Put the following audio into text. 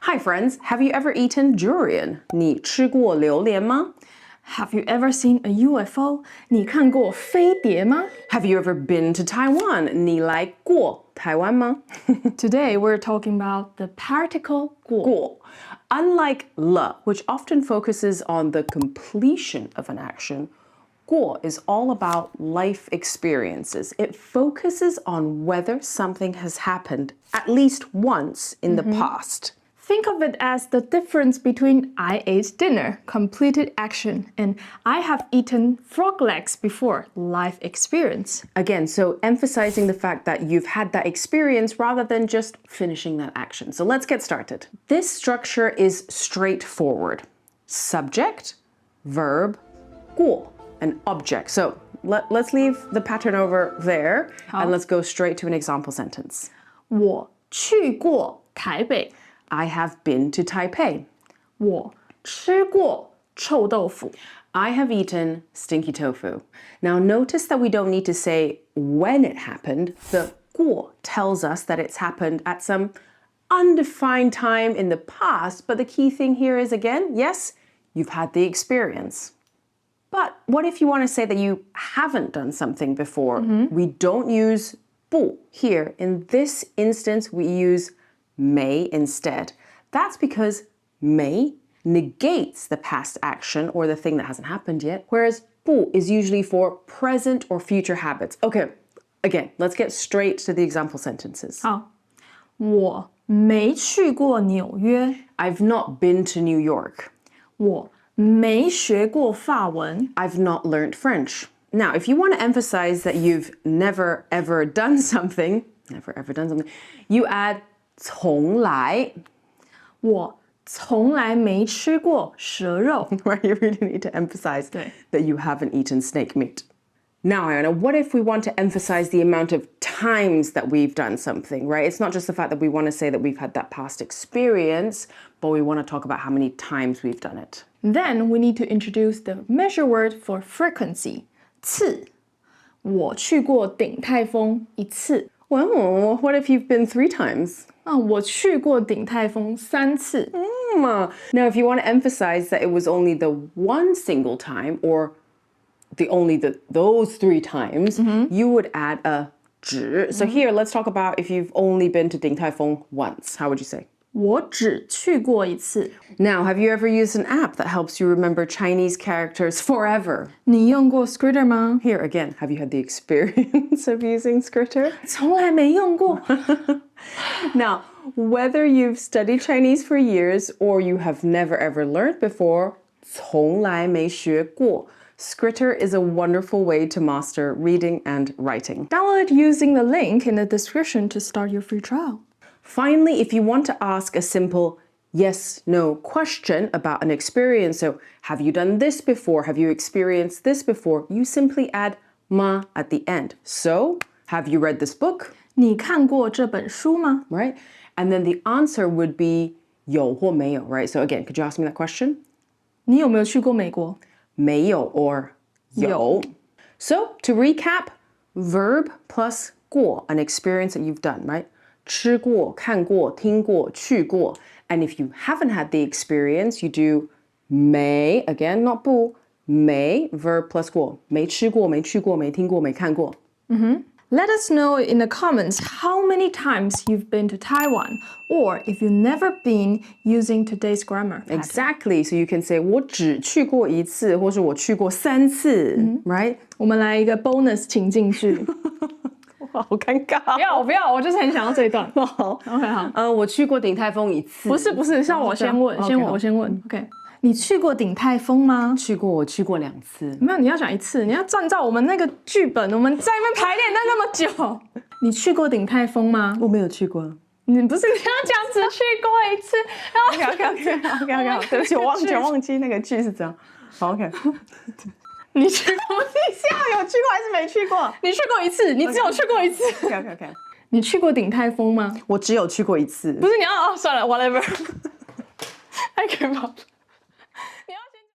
Hi friends, have you ever eaten durian? 你吃过榴莲吗？ Have you ever seen a UFO? 你看过飞碟吗？ Have you ever been to Taiwan? 你来过台湾吗？ Today we're talking about the particle 过. 过. Unlike 了, which often focuses on the completion of an action, 过 is all about life experiences. It focuses on whether something has happened at least once in the past. Think of it as the difference between I ate dinner, completed action, and I have eaten frog legs before, life experience. Again, so emphasizing the fact that you've had that experience rather than just finishing that action. So let's get started. This structure is straightforward. Subject, verb, 过, and object. So let's leave the pattern over there and let's go straight to an example sentence. 我去过台北. I have been to Taipei. 我吃过臭豆腐. I have eaten stinky tofu. Now notice that we don't need to say when it happened. The 过 tells us that it's happened at some undefined time in the past, but the key thing here is, again, yes, you've had the experience. But what if you want to say that you haven't done something before? We don't use 不 here. In this instance, we use 没 instead. That's because 没 negates the past action or the thing that hasn't happened yet, whereas 不 is usually for present or future habits. Okay, again, let's get straight to the example sentences. 好，我没去过纽约. I've not been to New York. 我没学过法文. I've not learned French. Now, if you want to emphasize that you've never ever done something, you add 从来. 我从来没吃过蛇肉. Right, you really need to emphasize that you haven't eaten snake meat. Now, Iona, what if we want to emphasize the amount of times that we've done something, right? It's not just the fact that we want to say that we've had that past experience, but we want to talk about how many times we've done it. Then we need to introduce the measure word for frequency. 次. 我去过鼎泰丰一次. Well, what if you've been 3 times? 我去过鼎泰丰3次. Now, if you want to emphasize that it was only the one single time or those 3 times, you would add a 只. So here, let's talk about if you've only been to 鼎泰丰 once. How would you say? 我只去过一次. Now, have you ever used an app that helps you remember Chinese characters forever? 你用过 Skritter 吗? Here, again, have you had the experience of using Skritter? 从来没用过. Now, whether you've studied Chinese for years or you have never ever learned before, 从来没学过, Skritter is a wonderful way to master reading and writing. Download it using the link in the description to start your free trial. Finally, if you want to ask a simple yes/no question about an experience, so have you done this before? Have you experienced this before? You simply add 吗 at the end. So, have you read this book? 你看过这本书吗? Right? And then the answer would be 有或没有, right? So again, could you ask me that question? 你有没有去过美国? 没有 or 有. So, to recap, verb plus 过, an experience that you've done, right? 吃过, 看过, 听过, 去过. And if you haven't had the experience, you do 没, again, not 不, 没, verb plus 过. 没吃过, 没去过, 没听过, 没看过. Let us know in the comments how many times you've been to Taiwan, or if you've never been using today's grammar pattern. Exactly. So you can say 我只去过一次, 或是我去过3次, right? 我们来一个 bonus 情境句。好尴尬。不要，我就是很想要这一段。好 OK 好。我去过鼎泰丰一次。不是，像我先问，我先问。OK， 你去过鼎泰丰吗？去过，我去过2次。没有，你要讲1次，你要按照我们那个剧本，我们在那边排练那么久。你去过鼎泰丰吗？我没有去过。你不是你要讲只去过1次。OK， 对不起，我忘记那个句是怎样。好 OK。你去过？你是要有去过还是没去过？你去过1次，你只有去过1次。OK。你去过鼎泰丰吗？我只有去过1次。不是你要算了 ，whatever。太可怕了。